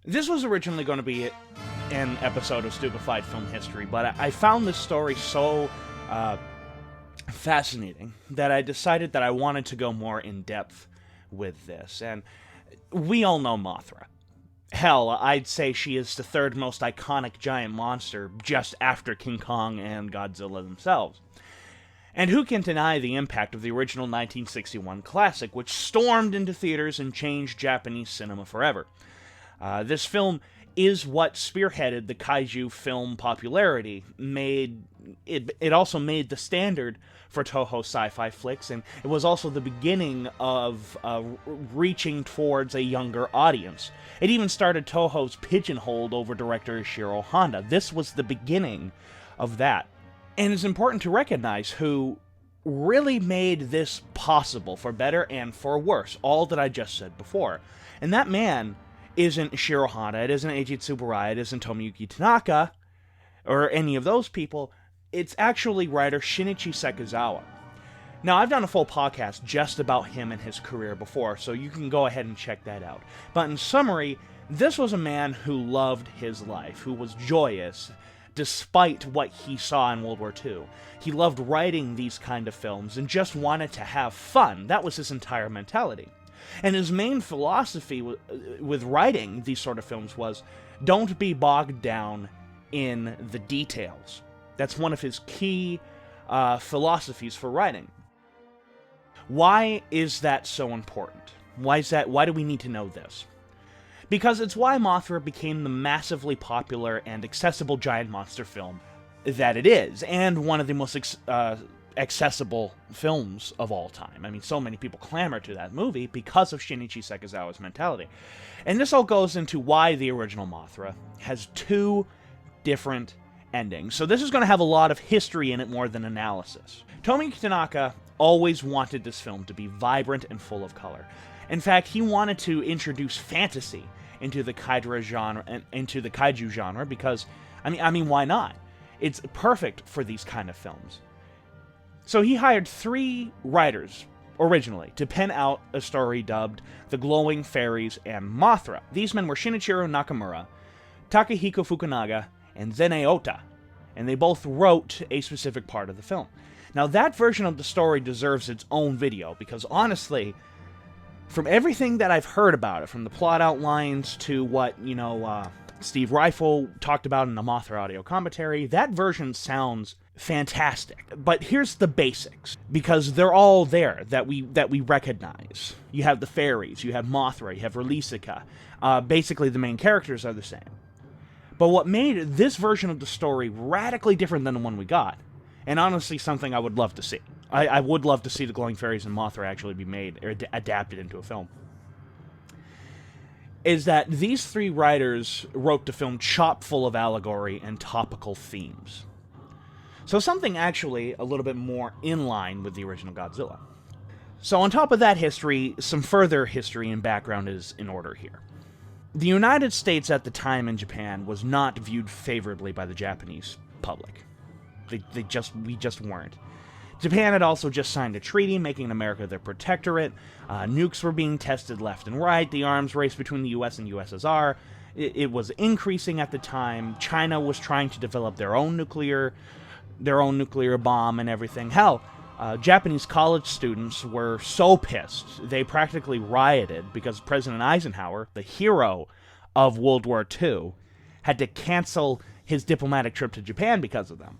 This was originally going to be an episode of Stupefied Film History, but I found this story so fascinating that I decided that I wanted to go more in depth with this. And we all know Mothra. Hell, I'd say she is the third most iconic giant monster, just after King Kong and Godzilla themselves. And who can deny the impact of the original 1961 classic, which stormed into theaters and changed Japanese cinema forever? This film is what spearheaded the kaiju film popularity. It also made the standard for Toho sci-fi flicks, and it was also the beginning of reaching towards a younger audience. It even started Toho's pigeonholed over director Ishiro Honda. This was the beginning of that. And it's important to recognize who really made this possible, for better and for worse, all that I just said before. And that man isn't Ishiro Honda, it isn't Eiji Tsuburaya, it isn't Tomoyuki Tanaka, or any of those people. It's actually writer Shinichi Sekizawa. Now, I've done a full podcast just about him and his career before, so you can go ahead and check that out. But in summary, this was a man who loved his life, who was joyous, despite what he saw in World War II. He loved writing these kind of films and just wanted to have fun. That was his entire mentality. And his main philosophy with writing these sort of films was, don't be bogged down in the details. That's one of his key philosophies for writing. Why is that so important? Why do we need to know this? Because it's why Mothra became the massively popular and accessible giant monster film that it is, and one of the most accessible films of all time. I mean, so many people clamor to that movie because of Shinichi Sekizawa's mentality. And this all goes into why the original Mothra has two different endings. So this is going to have a lot of history in it more than analysis. Tomoyuki Tanaka always wanted this film to be vibrant and full of color. In fact, he wanted to introduce fantasy into the kaiju genre, because I mean, why not? It's perfect for these kind of films. So he hired 3 writers originally to pen out a story dubbed The Glowing Fairies and Mothra. These men were Shinichiro Nakamura, Takehiko Fukunaga, and Zene Ota, and they both wrote a specific part of the film. Now, that version of the story deserves its own video, because honestly, from everything that I've heard about it, from the plot outlines to what, Steve Rifle talked about in the Mothra audio commentary, that version sounds fantastic. But here's the basics, because they're all there that we recognize. You have the fairies, you have Mothra, you have Releasica. Basically, the main characters are the same. But what made this version of the story radically different than the one we got, and honestly something I would love to see. I would love to see the Glowing Fairies and Mothra actually be made, or adapted into a film, is that these 3 writers wrote the film chock full of allegory and topical themes. So something actually a little bit more in line with the original Godzilla. So on top of that history, some further history and background is in order here. The United States at the time in Japan was not viewed favorably by the Japanese public. We just weren't. Japan had also just signed a treaty making America their protectorate. Nukes were being tested left and right. The arms race between the US and USSR, it was increasing at the time. China was trying to develop their own nuclear bomb and everything. Hell, Japanese college students were so pissed, they practically rioted because President Eisenhower, the hero of World War II, had to cancel his diplomatic trip to Japan because of them.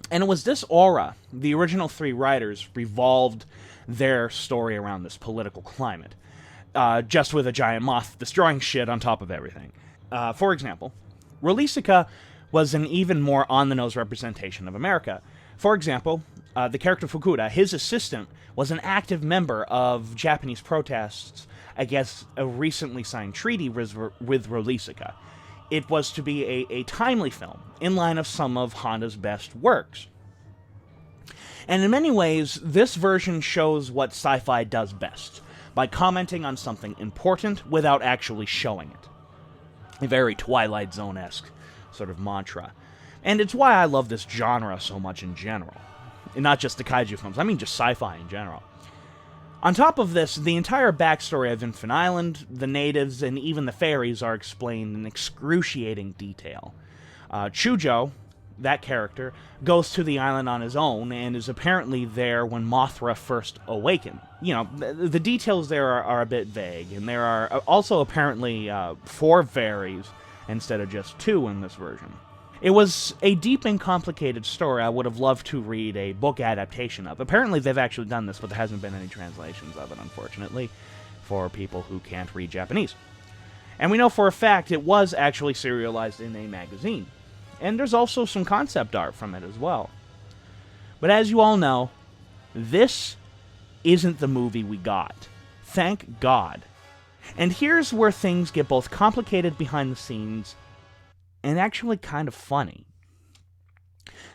And it was this aura, the original 3 writers revolved their story around this political climate, just with a giant moth destroying shit on top of everything. For example, Releasica was an even more on-the-nose representation of America. For example, the character Fukuda, his assistant, was an active member of Japanese protests against a recently signed treaty with Releasica. It was to be a timely film, in line of some of Honda's best works. And in many ways, this version shows what sci-fi does best, by commenting on something important without actually showing it. A very Twilight Zone-esque sort of mantra. And it's why I love this genre so much in general. And not just the kaiju films, I mean just sci-fi in general. On top of this, the entire backstory of Infant Island, the natives, and even the fairies are explained in excruciating detail. Chujo, that character, goes to the island on his own and is apparently there when Mothra first awakened. You know, the details there are a bit vague, and there are also apparently 4 fairies instead of just 2 in this version. It was a deep and complicated story I would have loved to read a book adaptation of. Apparently they've actually done this, but there hasn't been any translations of it, unfortunately, for people who can't read Japanese. And we know for a fact it was actually serialized in a magazine. And there's also some concept art from it as well. But as you all know, this isn't the movie we got. Thank God. And here's where things get both complicated behind the scenes and actually kind of funny.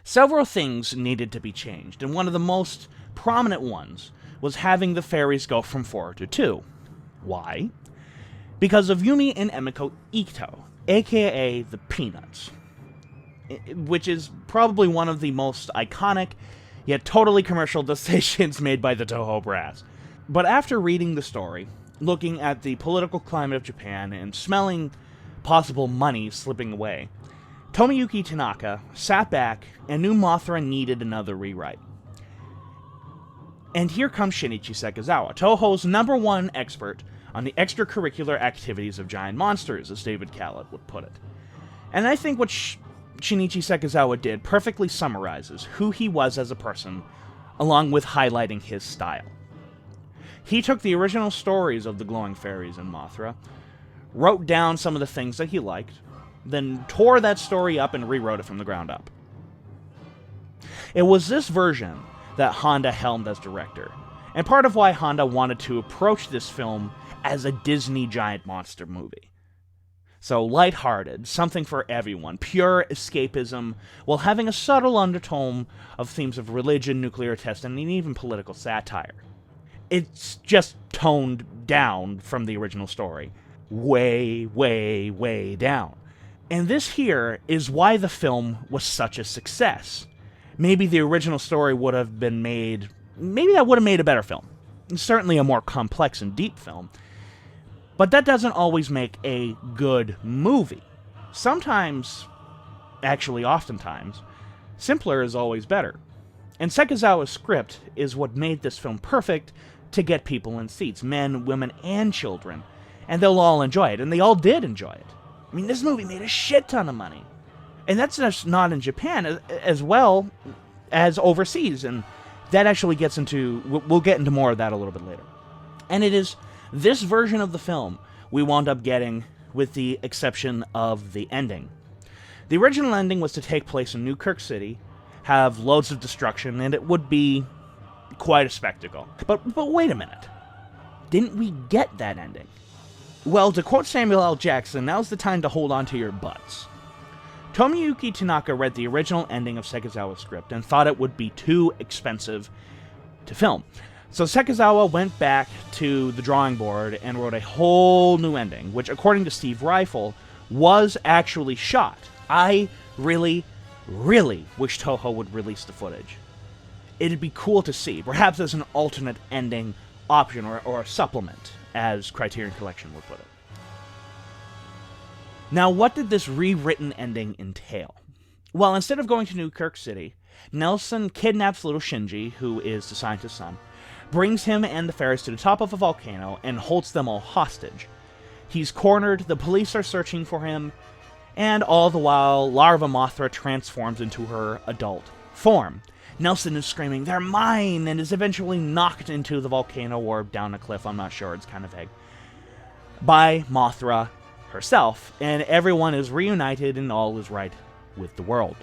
Several things needed to be changed, and one of the most prominent ones was having the fairies go from 4 to 2. Why? Because of Yumi and Emiko Ito, aka the Peanuts, which is probably one of the most iconic, yet totally commercial decisions made by the Toho brass. But after reading the story, looking at the political climate of Japan, and smelling possible money slipping away, Tomoyuki Tanaka sat back and knew Mothra needed another rewrite. And here comes Shinichi Sekizawa, Toho's #1 expert on the extracurricular activities of giant monsters, as David Khaled would put it. And I think what Shinichi Sekizawa did perfectly summarizes who he was as a person, along with highlighting his style. He took the original stories of the Glowing Fairies and Mothra, wrote down some of the things that he liked, then tore that story up and rewrote it from the ground up. It was this version that Honda helmed as director, and part of why Honda wanted to approach this film as a Disney giant monster movie. So lighthearted, something for everyone, pure escapism, while having a subtle undertone of themes of religion, nuclear testing, and even political satire. It's just toned down from the original story. Way, way, way down. And this here is why the film was such a success. Maybe the original story would have been made... Maybe that would have made a better film. Certainly a more complex and deep film. But that doesn't always make a good movie. Sometimes, actually oftentimes, simpler is always better. And Sekizawa's script is what made this film perfect to get people in seats, men, women, and children. And they'll all enjoy it, and they all did enjoy it. I mean, this movie made a shit ton of money. And that's just not in Japan, as well as overseas, and that actually gets into... We'll get into more of that a little bit later. And it is this version of the film we wound up getting, with the exception of the ending. The original ending was to take place in Newkirk City, have loads of destruction, and it would be quite a spectacle. But wait a minute. Didn't we get that ending? Well, to quote Samuel L. Jackson, now's the time to hold on to your butts. Tomoyuki Tanaka read the original ending of Sekizawa's script and thought it would be too expensive to film. So Sekizawa went back to the drawing board and wrote a whole new ending, which, according to Steve Rifle, was actually shot. I really, really wish Toho would release the footage. It'd be cool to see, perhaps as an alternate ending option or a supplement, as Criterion Collection would put it. Now, what did this rewritten ending entail? Well, instead of going to Newkirk City, Nelson kidnaps little Shinji, who is the scientist's son, brings him and the fairies to the top of a volcano, and holds them all hostage. He's cornered, the police are searching for him, and all the while, Larva Mothra transforms into her adult form. Nelson is screaming, "They're mine!" and is eventually knocked into the volcano or down a cliff, I'm not sure, it's kind of vague, by Mothra herself, and everyone is reunited and all is right with the world.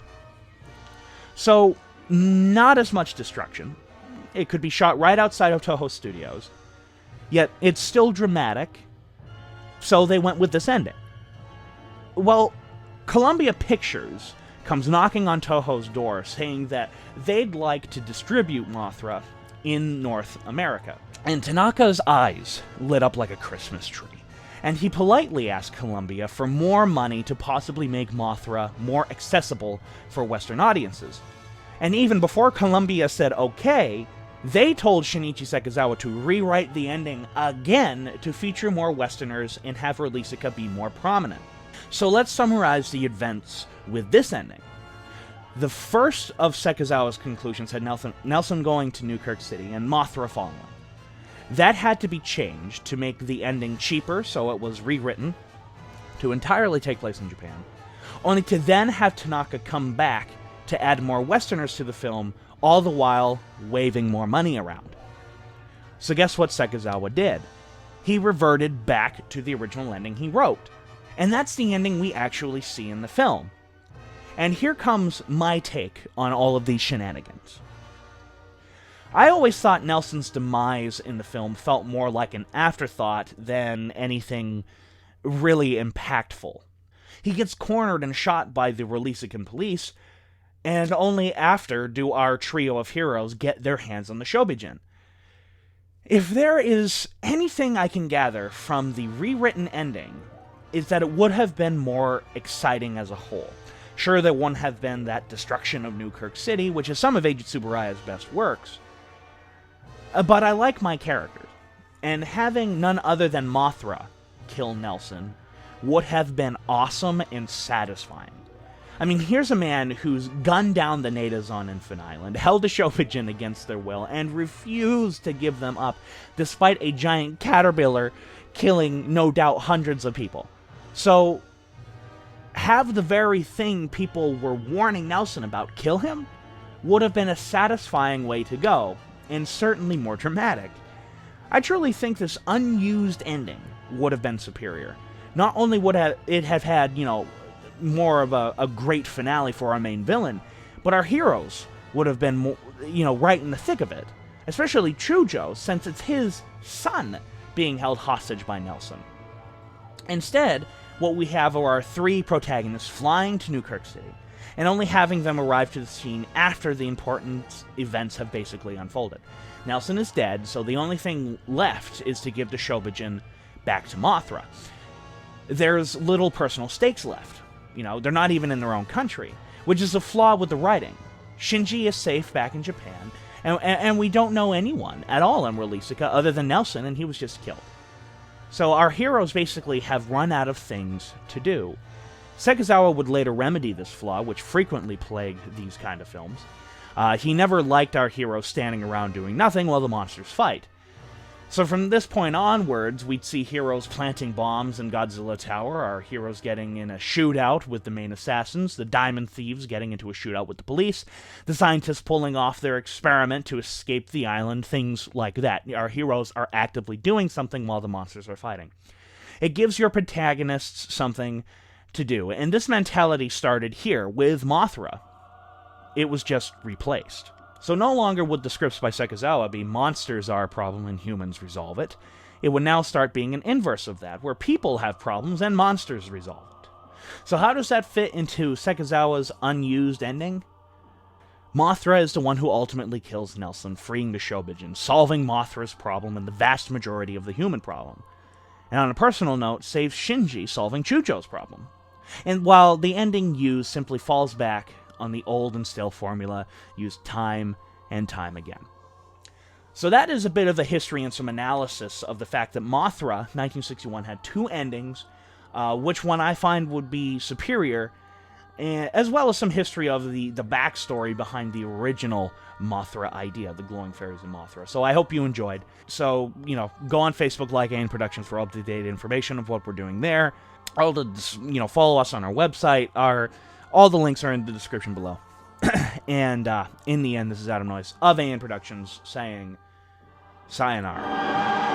So, not as much destruction. It could be shot right outside of Toho Studios, yet it's still dramatic, so they went with this ending. Well, Columbia Pictures comes knocking on Toho's door saying that they'd like to distribute Mothra in North America. And Tanaka's eyes lit up like a Christmas tree, and he politely asked Columbia for more money to possibly make Mothra more accessible for Western audiences. And even before Columbia said okay, They told Shinichi Sekizawa to rewrite the ending again to feature more Westerners and have Releasica be more prominent. So let's summarize the events with this ending. The first of Sekizawa's conclusions had Nelson going to Newkirk City and Mothra following. That had to be changed to make the ending cheaper, so it was rewritten to entirely take place in Japan, only to then have Tanaka come back to add more Westerners to the film, all the while waving more money around. So guess what Sekizawa did? He reverted back to the original ending he wrote. And that's the ending we actually see in the film. And here comes my take on all of these shenanigans. I always thought Nelson's demise in the film felt more like an afterthought than anything really impactful. He gets cornered and shot by the Releasican police, and only after do our trio of heroes get their hands on the Shobijin. If there is anything I can gather from the rewritten ending, is that it would have been more exciting as a whole. Sure, there wouldn't have been that destruction of Newkirk City, which is some of Eiji Tsuburaya's best works, but I like my characters, and having none other than Mothra kill Nelson would have been awesome and satisfying. I mean, here's a man who's gunned down the natives on Infant Island, held the Shobijin against their will, and refused to give them up, despite a giant caterpillar killing, no doubt, hundreds of people. So, have the very thing people were warning Nelson about kill him would have been a satisfying way to go, and certainly more dramatic. I truly think this unused ending would have been superior. Not only would it have had, more of a great finale for our main villain, but our heroes would have been more, right in the thick of it. Especially Chujo, since it's his son being held hostage by Nelson. Instead, what we have are our three protagonists flying to Newkirk City, and only having them arrive to the scene after the important events have basically unfolded. Nelson is dead, so the only thing left is to give the Shobijin back to Mothra. There's little personal stakes left. They're not even in their own country, which is a flaw with the writing. Shinji is safe back in Japan, and we don't know anyone at all in Releasica other than Nelson, and he was just killed. So our heroes basically have run out of things to do. Sekizawa would later remedy this flaw, which frequently plagued these kind of films. He never liked our heroes standing around doing nothing while the monsters fight. So from this point onwards, we'd see heroes planting bombs in Godzilla Tower, our heroes getting in a shootout with the main assassins, the diamond thieves getting into a shootout with the police, the scientists pulling off their experiment to escape the island, things like that. Our heroes are actively doing something while the monsters are fighting. It gives your protagonists something to do, and this mentality started here with Mothra. It was just replaced. So no longer would the scripts by Sekizawa be monsters are a problem and humans resolve it. It would now start being an inverse of that, where people have problems and monsters resolve it. So how does that fit into Sekizawa's unused ending? Mothra is the one who ultimately kills Nelson, freeing the Shobijin, solving Mothra's problem and the vast majority of the human problem. And on a personal note, saves Shinji, solving Chujo's problem. And while the ending used simply falls back on the old and stale formula used time and time again. So that is a bit of the history and some analysis of the fact that Mothra, 1961, had two endings, which one I find would be superior, as well as some history of the backstory behind the original Mothra idea, the Glowing Fairies and Mothra. So I hope you enjoyed. So, go on Facebook, like AN Productions for up-to-date information of what we're doing there. Follow us on our website. All the links are in the description below. And in the end, this is Adam Noyce of AN Productions saying sayonara.